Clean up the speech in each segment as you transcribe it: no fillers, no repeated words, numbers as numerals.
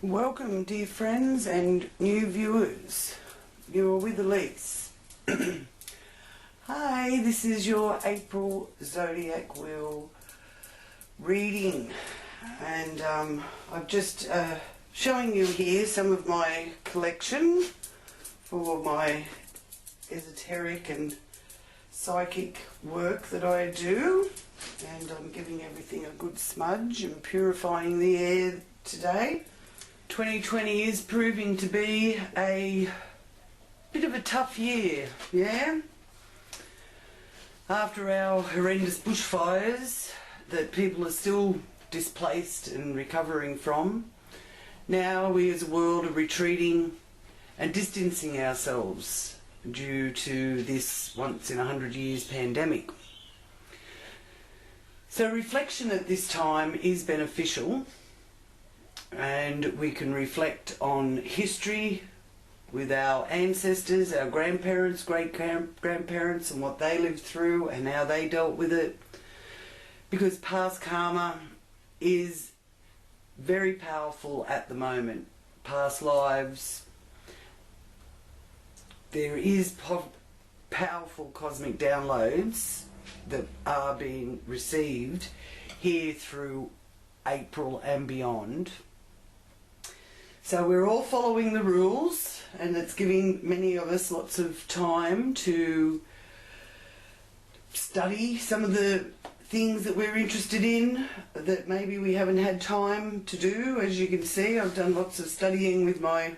Welcome, dear friends and new viewers. You're with Elise. Hi, this is your April Zodiac Wheel reading, and I'm just showing you here some of my collection for my esoteric and psychic work that I do, and I'm giving everything a good smudge and purifying the air today. 2020 is proving to be a bit of a tough year, yeah? After our horrendous bushfires that people are still displaced and recovering from, now we as a world are retreating and distancing ourselves due to this once in 100 years pandemic. So reflection at this time is beneficial, and we can reflect on history with our ancestors, our grandparents, great-grandparents, and what they lived through and how they dealt with it, because past karma is very powerful at the moment. Past lives, there is powerful cosmic downloads that are being received here through April and beyond. So we're all following the rules, and it's giving many of us lots of time to study some of the things that we're interested in that maybe we haven't had time to do. As you can see, I've done lots of studying with my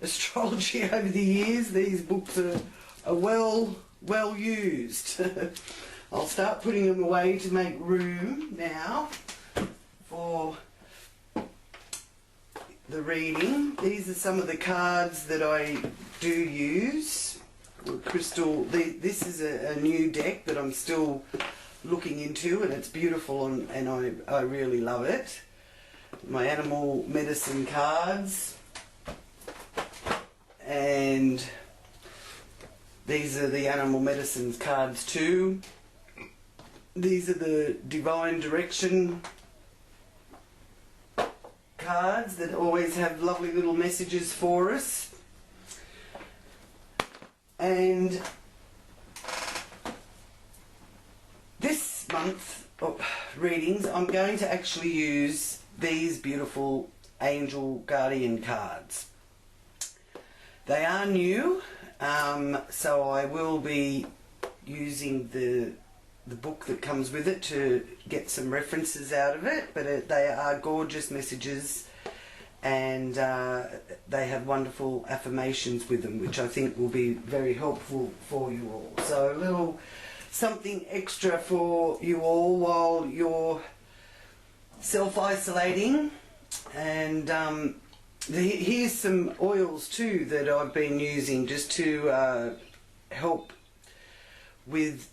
astrology over the years. These books are well used. I'll start putting them away to make room now for the reading. These are some of the cards that I do use. Crystal, this is a new deck that I'm still looking into, and it's beautiful, and I really love it. My animal medicine cards, and these are the animal medicine cards too. These are the divine direction cards that always have lovely little messages for us. And this month of readings, I'm going to actually use these beautiful angel guardian cards. They are new, so I will be using the book that comes with it to get some references out of it, but they are gorgeous messages, and they have wonderful affirmations with them, which I think will be very helpful for you all. So a little something extra for you all while you're self-isolating. And here's some oils too that I've been using just to help with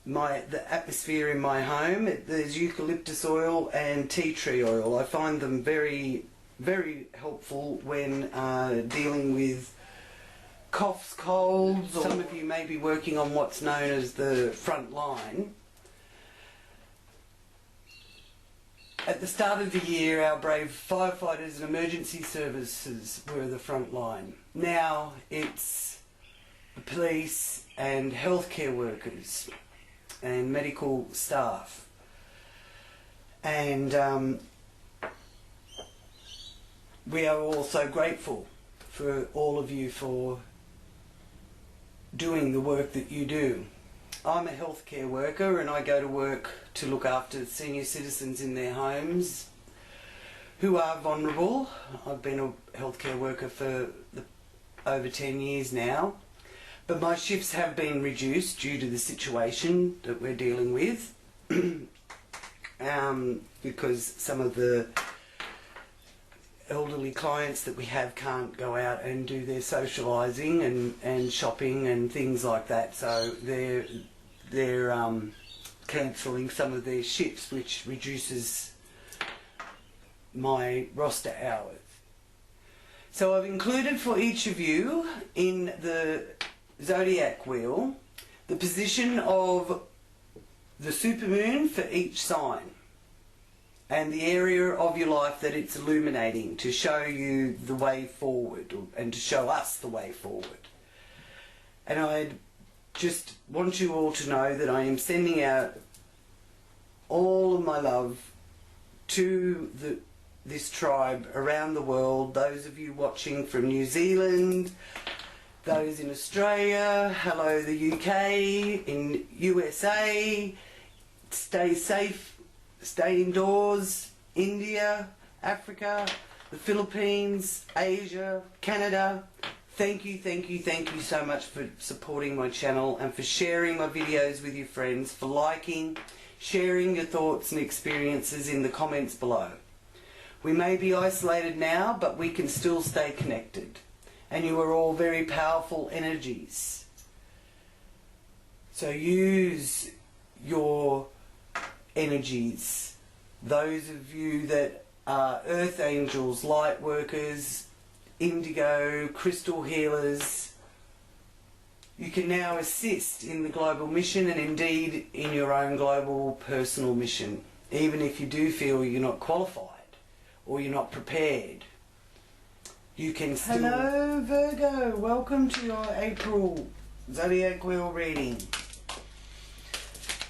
the atmosphere in my home. There's eucalyptus oil and tea tree oil. I find them very, very helpful when dealing with coughs, colds, or some of you may be working on what's known as the front line. At the start of the year, our brave firefighters and emergency services were the front line. Now it's the police and healthcare workers and medical staff, and we are all so grateful for all of you for doing the work that you do. I'm a healthcare worker, and I go to work to look after senior citizens in their homes who are vulnerable. I've been a healthcare worker for over 10 years now. But my shifts have been reduced due to the situation that we're dealing with, because some of the elderly clients that we have can't go out and do their socialising and shopping and things like that. So they're cancelling some of their shifts, which reduces my roster hours. So I've included for each of you in the zodiac wheel the position of the supermoon for each sign. and the area of your life that it's illuminating, to show you the way forward, and to show us the way forward. And I just want you all to know that I am sending out all of my love to this tribe around the world. Those of you watching from New Zealand, those in Australia, hello the UK, in USA, stay safe. Stay indoors, India, Africa, the Philippines, Asia, Canada. Thank you so much for supporting my channel and for sharing my videos with your friends, for liking, sharing your thoughts and experiences in the comments below. We may be isolated now, but we can still stay connected. And you are all very powerful energies. So use your energies. Those of you that are earth angels, light workers, indigo, crystal healers, you can now assist in the global mission and indeed in your own global personal mission, even if you do feel you're not qualified or you're not prepared. You can still... Hello Virgo, welcome to your April zodiac wheel reading.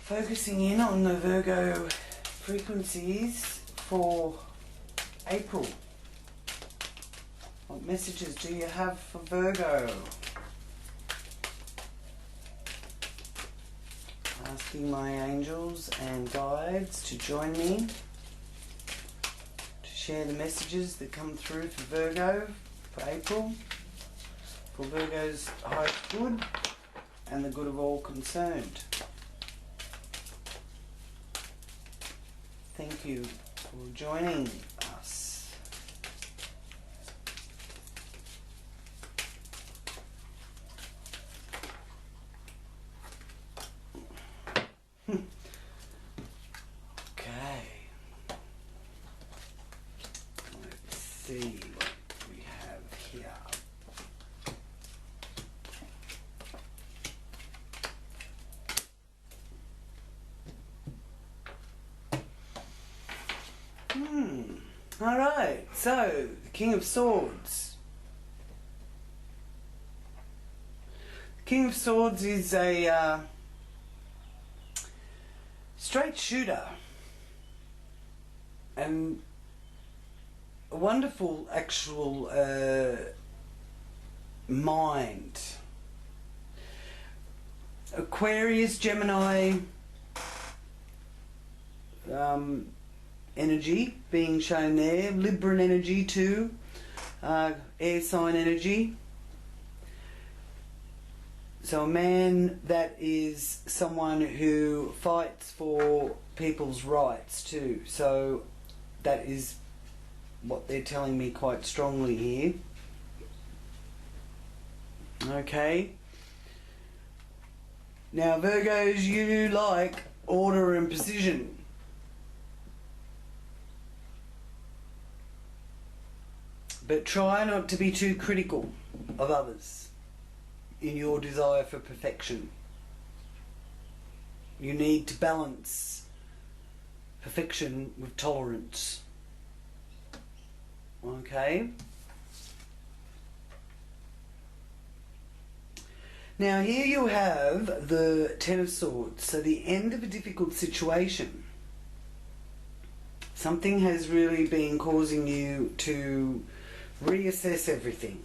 Focusing in on the Virgo frequencies for April. What messages do you have for Virgo? Asking my angels and guides to join me to share the messages that come through for Virgo for April, for Virgo's highest good and the good of all concerned. Thank you for joining us. Okay. Let's see what we have here. Alright, so the King of Swords. The King of Swords is a straight shooter and a wonderful actual mind. Aquarius, Gemini, energy being shown there, Libran energy too, air sign energy. So a man that is someone who fights for people's rights too. So that is what they're telling me quite strongly here. Okay. Now Virgos, you like order and precision. But try not to be too critical of others in your desire for perfection. You need to balance perfection with tolerance. Okay? Now here you have the Ten of Swords, so the end of a difficult situation. Something has really been causing you to reassess everything.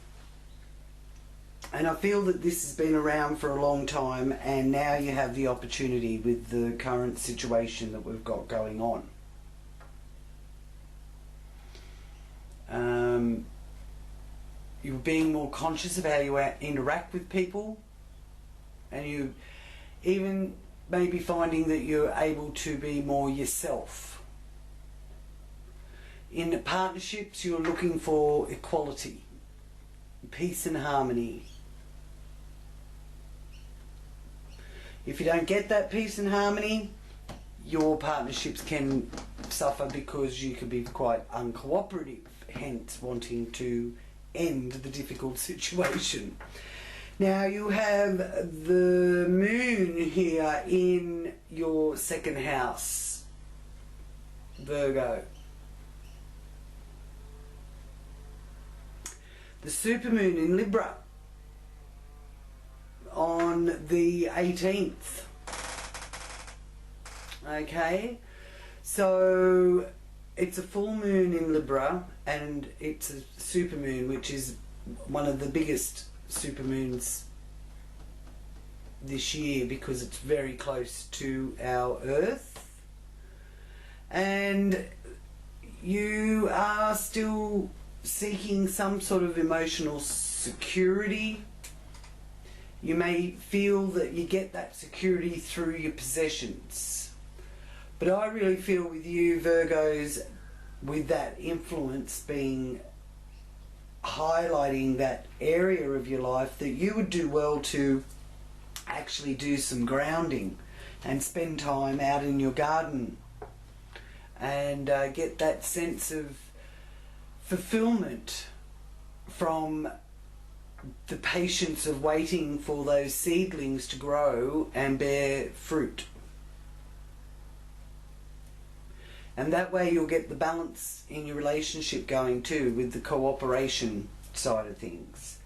And I feel that this has been around for a long time, and now you have the opportunity with the current situation that we've got going on. You're being more conscious of how you interact with people, and you even maybe finding that you're able to be more yourself. In the partnerships, you're looking for equality, peace and harmony. If you don't get that peace and harmony, your partnerships can suffer because you can be quite uncooperative, hence wanting to end the difficult situation. Now you have the moon here in your second house, Virgo. The supermoon in Libra on the 18th. Okay, so it's a full moon in Libra and it's a supermoon, which is one of the biggest supermoons this year because it's very close to our Earth, and you are still seeking some sort of emotional security. You may feel that you get that security through your possessions, but I really feel with you Virgos, with that influence being highlighting that area of your life, that you would do well to actually do some grounding and spend time out in your garden and get that sense of fulfillment from the patience of waiting for those seedlings to grow and bear fruit. And that way you'll get the balance in your relationship going too, with the cooperation side of things.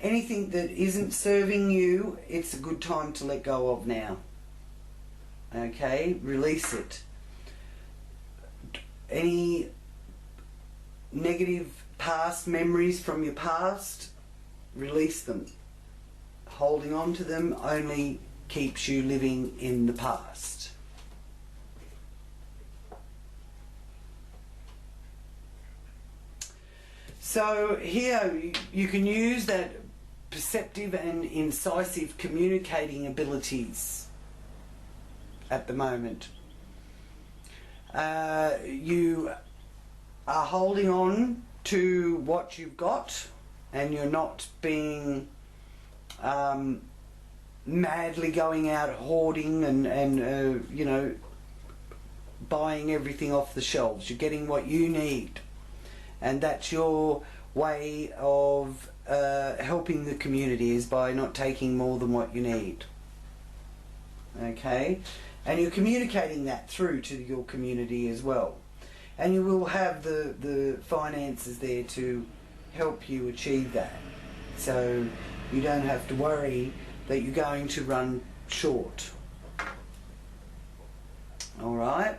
Anything that isn't serving you, it's a good time to let go of now. Okay, release it. Any negative past memories from your past, release them. Holding on to them only keeps you living in the past. So here you can use that perceptive and incisive communicating abilities at the moment. You are holding on to what you've got and you're not being madly going out hoarding and you know, buying everything off the shelves. You're getting what you need, and that's your way of helping the community, is by not taking more than what you need. Okay, and you're communicating that through to your community as well, and you will have the finances there to help you achieve that, so you don't have to worry that you're going to run short. All right.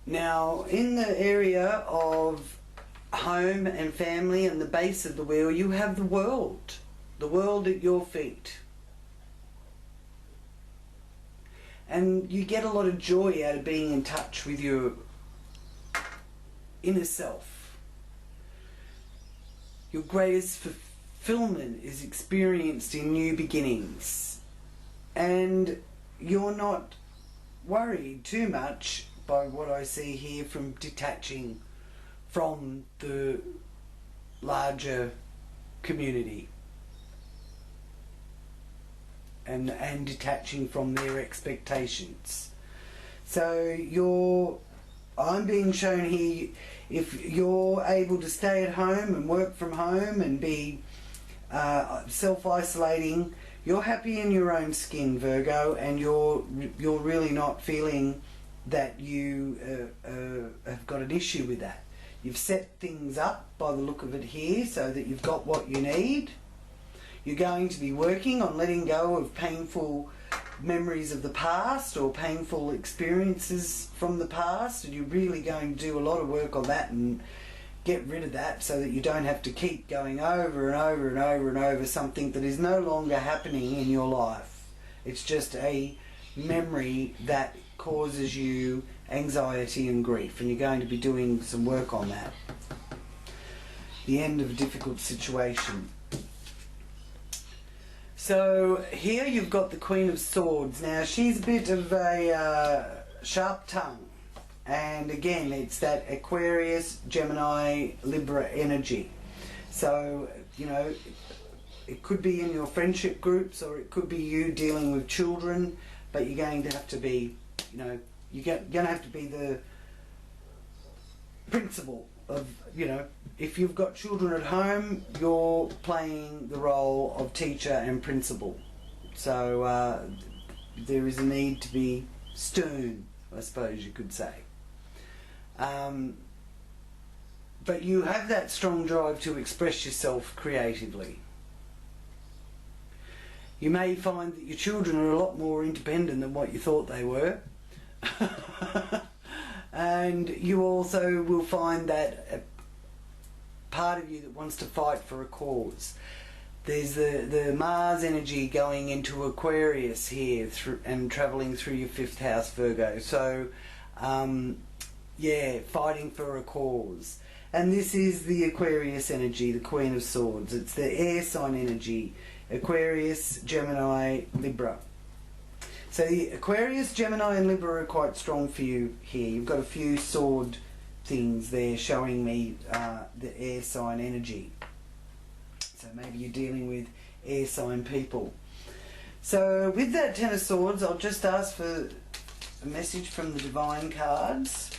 Now, in the area of home and family and the base of the wheel, you have the world at your feet. And you get a lot of joy out of being in touch with your inner self. Your greatest fulfillment is experienced in new beginnings. And you're not worried too much by what I see here from detaching from the larger community and detaching from their expectations. So I'm being shown here, if you're able to stay at home and work from home and be self-isolating, you're happy in your own skin, Virgo, and you're really not feeling that you have got an issue with that. You've set things up by the look of it here so that you've got what you need. You're going to be working on letting go of painful memories of the past or painful experiences from the past, and you're really going to do a lot of work on that and get rid of that so that you don't have to keep going over and over and over and over something that is no longer happening in your life. It's just a memory that causes you anxiety and grief, and you're going to be doing some work on that. The end of a difficult situation. So here you've got the Queen of Swords. Now she's a bit of a sharp tongue, and again it's that Aquarius, Gemini, Libra energy. So you know, it could be in your friendship groups, or it could be you dealing with children, but you're going to have to be, you know, you're going to have to be the principal of, you know, if you've got children at home, you're playing the role of teacher and principal. So there is a need to be stern, I suppose you could say. But you have that strong drive to express yourself creatively. You may find that your children are a lot more independent than what you thought they were. And you also will find that a part of you that wants to fight for a cause. There's the Mars energy going into Aquarius here and travelling through your 5th house, Virgo. So, yeah, fighting for a cause. And this is the Aquarius energy, the Queen of Swords. It's the air sign energy, Aquarius, Gemini, Libra. So the Aquarius, Gemini and Libra are quite strong for you here. You've got a few sword things there showing me the air sign energy. So maybe you're dealing with air sign people. So with that Ten of Swords, I'll just ask for a message from the Divine cards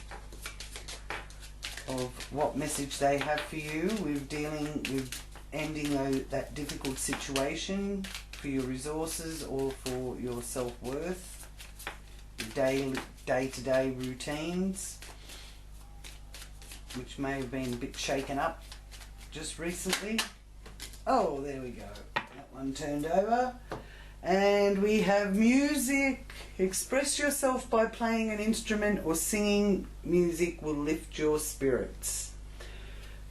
of what message they have for you with dealing with ending that difficult situation, for your resources or for your self-worth, your day-to-day routines, which may have been a bit shaken up just recently. Oh, there we go. That one turned over. And we have music. Express yourself by playing an instrument or singing. Music will lift your spirits.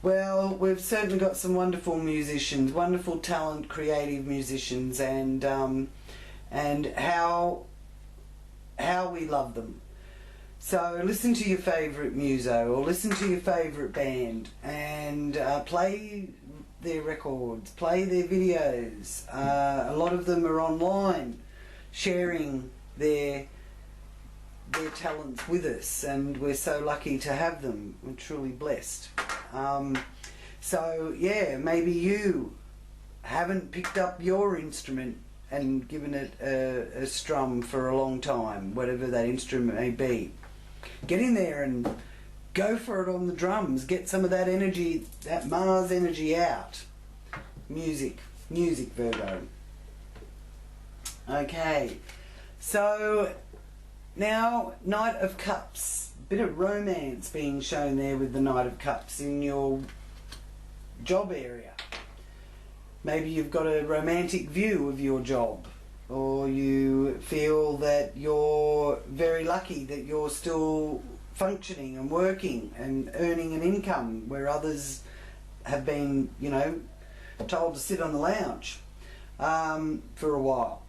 Well, we've certainly got some wonderful musicians, wonderful talent, creative musicians, and how we love them. So listen to your favourite muso or listen to your favourite band and play their records, play their videos. A lot of them are online sharing their talents with us, and we're so lucky to have them. We're truly blessed. So yeah, maybe you haven't picked up your instrument and given it a strum for a long time, whatever that instrument may be. Get in there and go for it on the drums. Get some of that energy, that Mars energy out. Music, Virgo. Okay, so now Knight of Cups. Bit of romance being shown there with the Knight of Cups in your job area. Maybe you've got a romantic view of your job, or you feel that you're very lucky that you're still functioning and working and earning an income where others have been, you know, told to sit on the lounge for a while.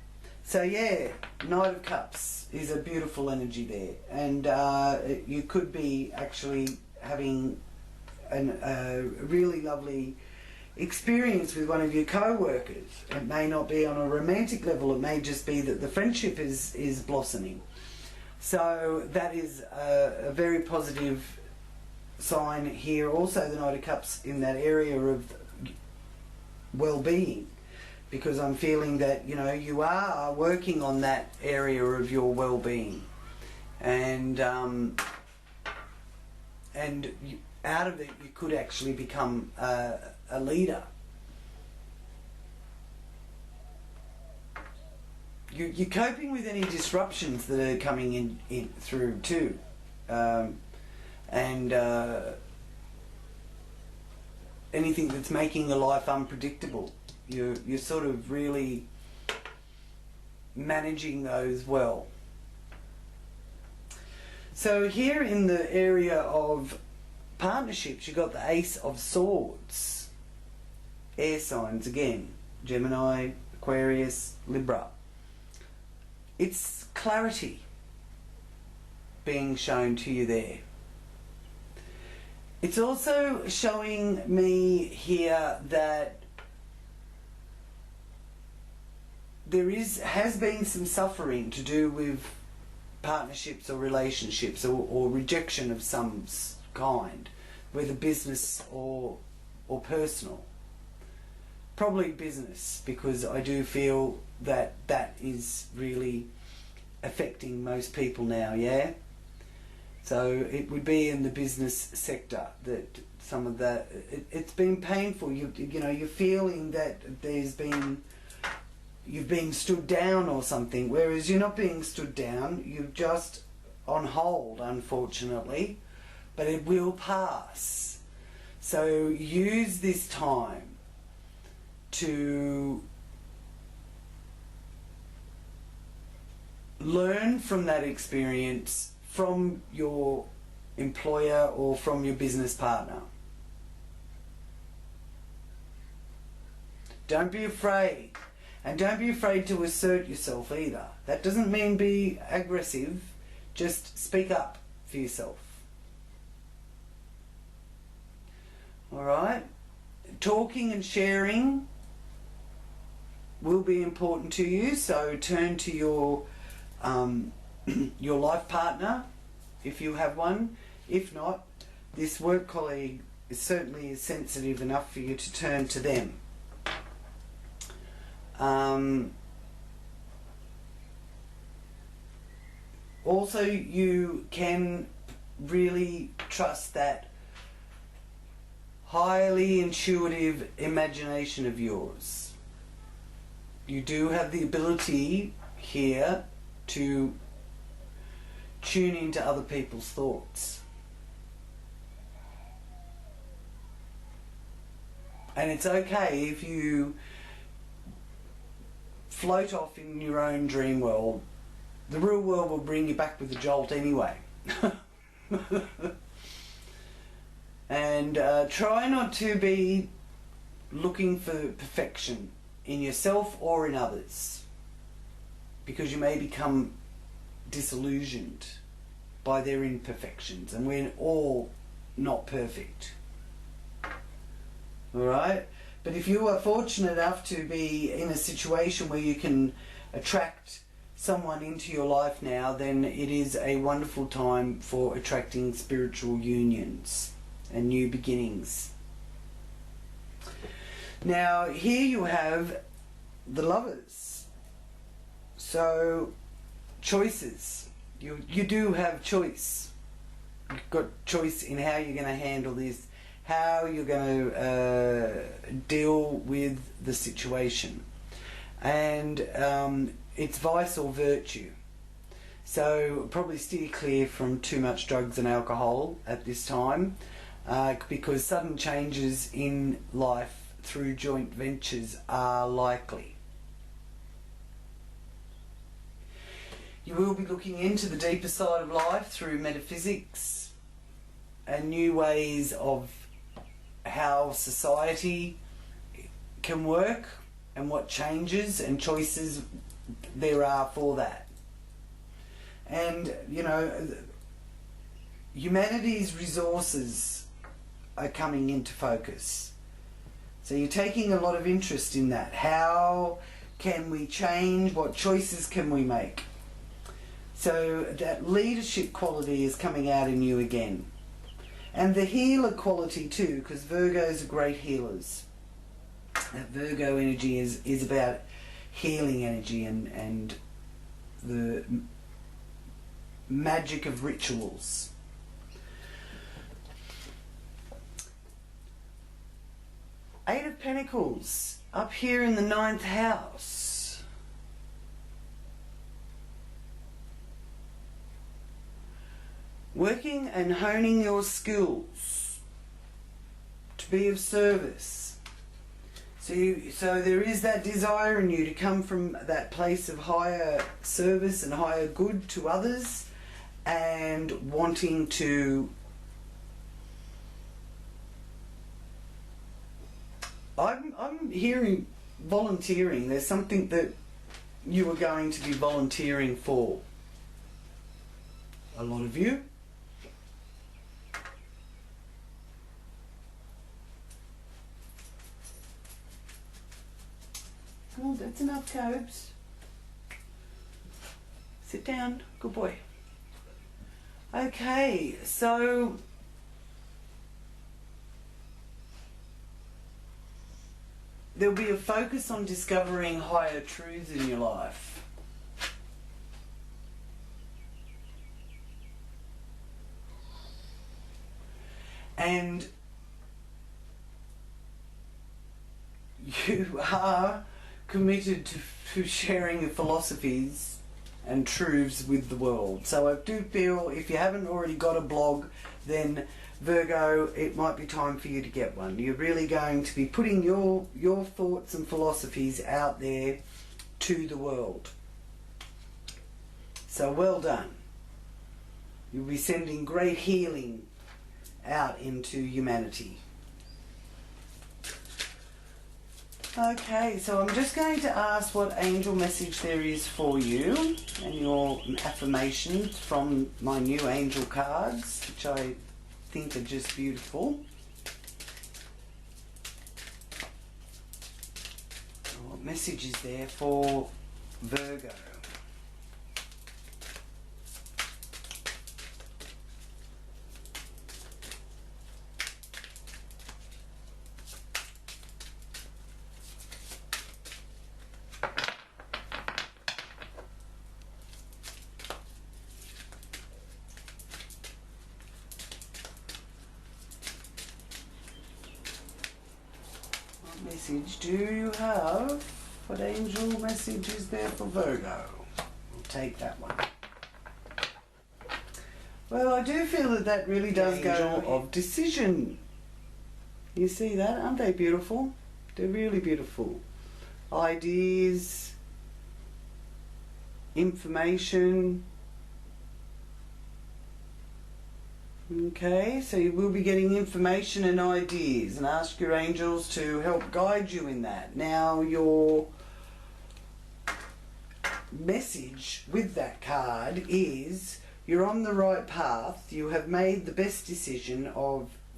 So yeah, Knight of Cups is a beautiful energy there, and you could be actually having a really lovely experience with one of your co-workers. It may not be on a romantic level, it may just be that the friendship is blossoming. So that is a very positive sign here. Also the Knight of Cups in that area of well-being, because I'm feeling that, you know, you are working on that area of your well-being, and out of it you could actually become a leader. You're coping with any disruptions that are coming in through too, and anything that's making your life unpredictable. You're sort of really managing those well. So here in the area of partnerships, you've got the Ace of Swords. Air signs again. Gemini, Aquarius, Libra. It's clarity being shown to you there. It's also showing me here that there has been some suffering to do with partnerships or relationships, or rejection of some kind, whether business or personal. Probably business, because I do feel that that is really affecting most people now, yeah? So it would be in the business sector that some of that, it's been painful. You know, you're feeling that there's been you've been stood down or something, whereas you're not being stood down, you're just on hold, unfortunately, but it will pass. So use this time to learn from that experience from your employer or from your business partner. Don't be afraid. And don't be afraid to assert yourself either. That doesn't mean be aggressive. Just speak up for yourself. Alright? Talking and sharing will be important to you, so turn to your life partner if you have one. If not, this work colleague is certainly sensitive enough for you to turn to them. Also, you can really trust that highly intuitive imagination of yours. You do have the ability here to tune into other people's thoughts. And it's okay if you float off in your own dream world. The real world will bring you back with a jolt anyway. And try not to be looking for perfection in yourself or in others, because you may become disillusioned by their imperfections, and we're all not perfect. Alright? But if you are fortunate enough to be in a situation where you can attract someone into your life now, then it is a wonderful time for attracting spiritual unions and new beginnings. Now, here you have the Lovers. So, choices. You do have choice. You've got choice in how you're going to handle this, how you're going to deal with the situation. And it's vice or virtue. So probably steer clear from too much drugs and alcohol at this time, because sudden changes in life through joint ventures are likely. You will be looking into the deeper side of life through metaphysics and new ways of how society can work and what changes and choices there are for that. And, you know, humanity's resources are coming into focus. So you're taking a lot of interest in that. How can we change? What choices can we make? So that leadership quality is coming out in you again. And the healer quality too, because Virgos are great healers. That Virgo energy is about healing energy and the magic of rituals. Eight of Pentacles, up here in the 9th house. Working and honing your skills to be of service. So there is that desire in you to come from that place of higher service and higher good to others, and wanting to... I'm hearing volunteering. There's something that you are going to be volunteering for. A lot of you. Oh, that's enough, Cobes. Sit down. Good boy. Okay, so... there'll be a focus on discovering higher truths in your life. And you are committed to sharing your philosophies and truths with the world. So I do feel if you haven't already got a blog, then Virgo, it might be time for you to get one. You're really going to be putting your thoughts and philosophies out there to the world. So well done. You'll be sending great healing out into humanity. Okay, so I'm just going to ask what angel message there is for you and your affirmations from my new angel cards, which I think are just beautiful. What message is there for Virgo? Message do you have? What angel message is there for Virgo? We'll take that one. Well, I do feel that that really does go of decision. You see that? Aren't they beautiful? They're really beautiful. Ideas, information. Okay, so you will be getting information and ideas, and ask your angels to help guide you in that. Now, your message with that card is you're on the right path. You have made the best decision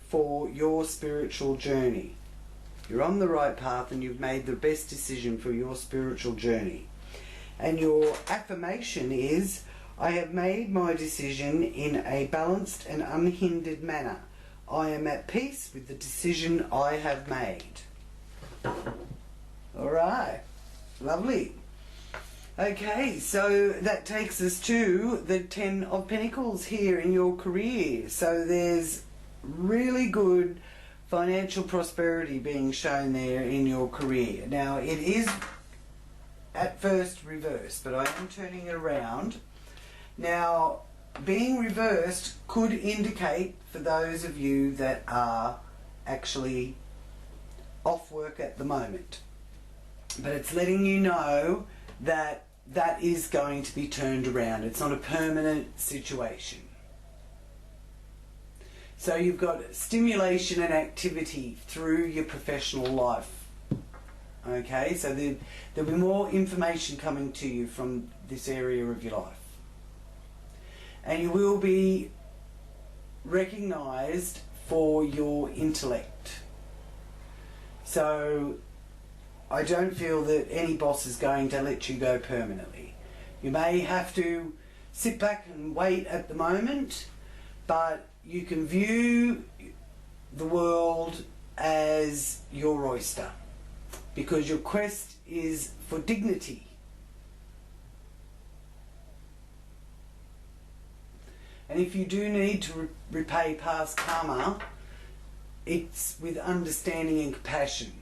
for your spiritual journey. You're on the right path and you've made the best decision for your spiritual journey. And your affirmation is, I have made my decision in a balanced and unhindered manner. I am at peace with the decision I have made. Alright, lovely. Okay, so that takes us to the 10 of Pentacles here in your career. So there's really good financial prosperity being shown there in your career. Now it is at first reversed, but I am turning it around. Now, being reversed could indicate for those of you that are actually off work at the moment. But it's letting you know that that is going to be turned around. It's not a permanent situation. So you've got stimulation and activity through your professional life. Okay, so there'll be more information coming to you from this area of your life. And you will be recognised for your intellect. So I don't feel that any boss is going to let you go permanently. You may have to sit back and wait at the moment, but you can view the world as your oyster, because your quest is for dignity. And if you do need to repay past karma, it's with understanding and compassion.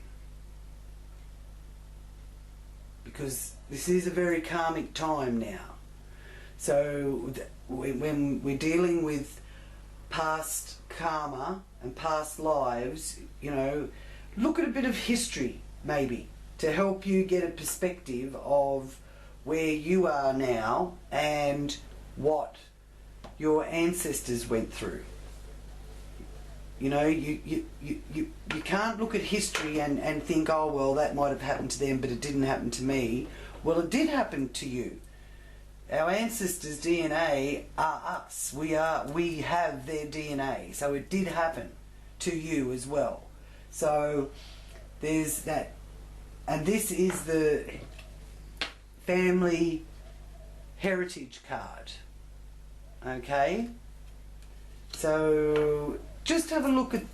Because this is a very karmic time now. So when we're dealing with past karma and past lives, you know, look at a bit of history maybe to help you get a perspective of where you are now and what your ancestors went through. You know, you can't look at history and think, oh well, that might have happened to them but it didn't happen to me. Well, it did happen to you. Our ancestors' DNA are us. We have their DNA. So it did happen to you as well. So there's that. And this is the family heritage card. Okay? So just have a look at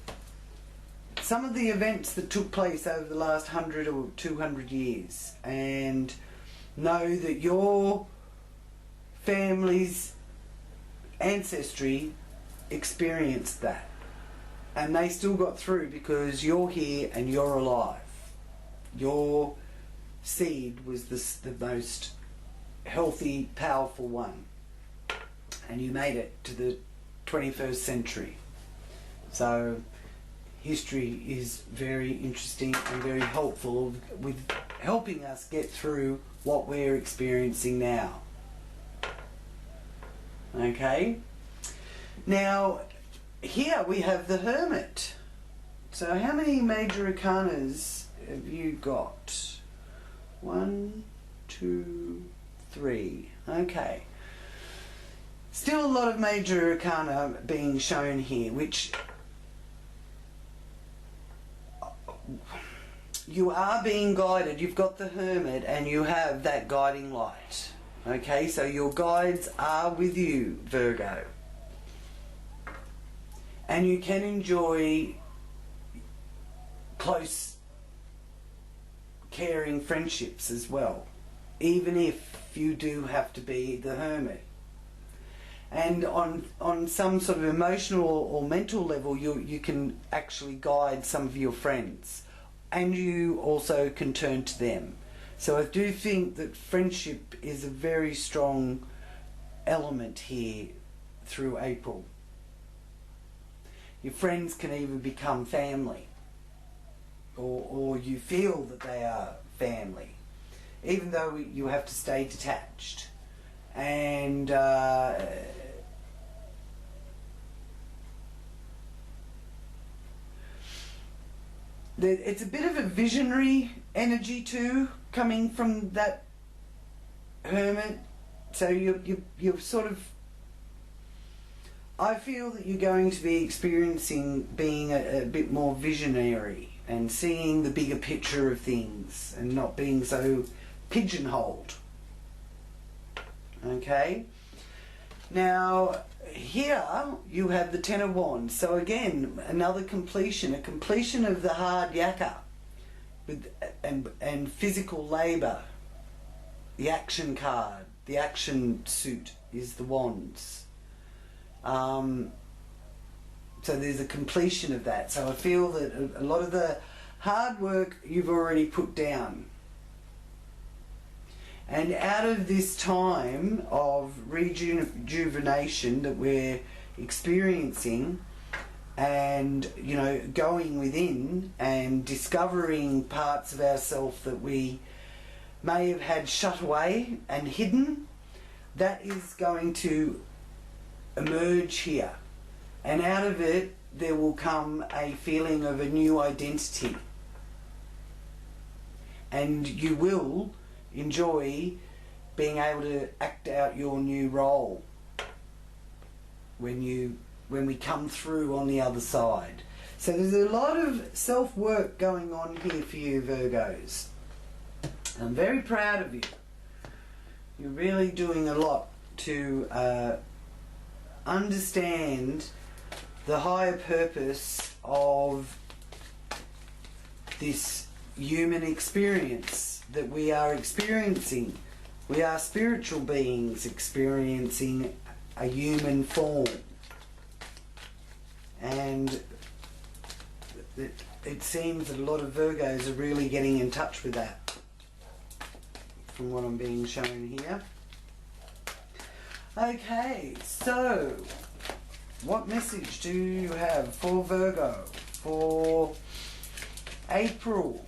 some of the events that took place over the last 100 or 200 years and know that your family's ancestry experienced that, and they still got through because you're here and you're alive. Your seed was the most healthy, powerful one. And you made it to the 21st century. So history is very interesting and very helpful with helping us get through what we're experiencing now. Okay? Now, here we have the Hermit. So how many major arcanas have you got? 1, 2, 3. Okay. Still a lot of major arcana being shown here, which you are being guided. You've got the Hermit and you have that guiding light. Okay, so your guides are with you, Virgo. And you can enjoy close, caring friendships as well, even if you do have to be the Hermit. And on some sort of emotional or mental level, you can actually guide some of your friends. And you also can turn to them. So I do think that friendship is a very strong element here through April. Your friends can even become family. Or you feel that they are family. Even though you have to stay detached. And it's a bit of a visionary energy too, coming from that Hermit. So you're sort of, I feel that you're going to be experiencing being a bit more visionary and seeing the bigger picture of things and not being so pigeonholed. Okay? Now, here you have the Ten of Wands. So again, another completion, a completion of the hard yakka and physical labour. The action card, the action suit is the Wands. So there's a completion of that. So I feel that a lot of the hard work you've already put down. And out of this time of rejuvenation that we're experiencing and, you know, going within and discovering parts of ourselves that we may have had shut away and hidden, that is going to emerge here. And out of it, there will come a feeling of a new identity. And you will enjoy being able to act out your new role when we come through on the other side. So there's a lot of self-work going on here for you, Virgos. I'm very proud of you. You're really doing a lot to understand the higher purpose of this human experience that we are experiencing. We are spiritual beings experiencing a human form. And it seems that a lot of Virgos are really getting in touch with that, from what I'm being shown here. Okay, so what message do you have for Virgo for April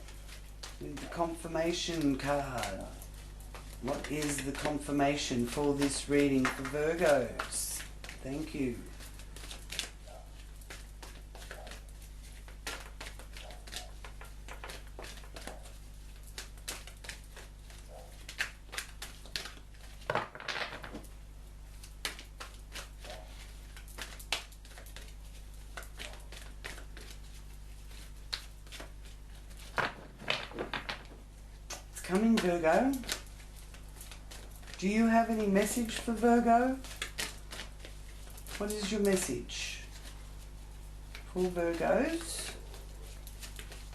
with the confirmation card? What is the confirmation for this reading for Virgos? Thank you. Coming, Virgo. Do you have any message for Virgo? What is your message for Virgos?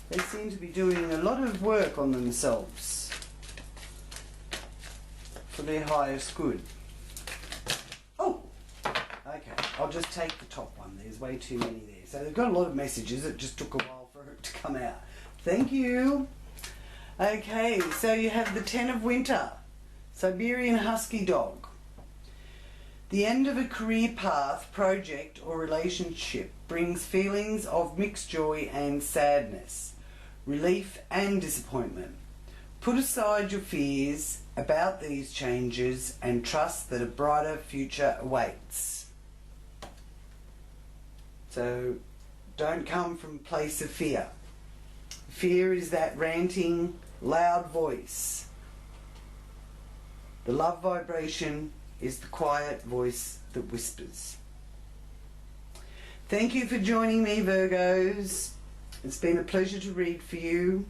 They seem to be doing a lot of work on themselves for their highest good. Oh! Okay, I'll just take the top one. There's way too many there. So they've got a lot of messages. It just took a while for it to come out. Thank you. Okay, so you have the 10 of Winter, Siberian Husky Dog. The end of a career path, project or relationship brings feelings of mixed joy and sadness, relief and disappointment. Put aside your fears about these changes and trust that a brighter future awaits. So don't come from a place of fear. Fear is that ranting, loud voice. The love vibration is the quiet voice that whispers. Thank you for joining me, Virgos. It's been a pleasure to read for you.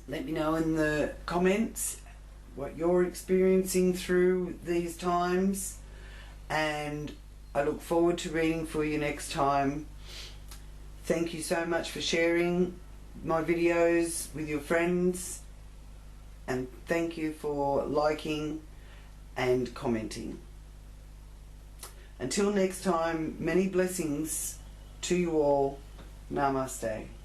Let me know in the comments what you're experiencing through these times, and I look forward to reading for you next time. Thank you so much for sharing my videos with your friends, and thank you for liking and commenting. Until next time, many blessings to you all. Namaste.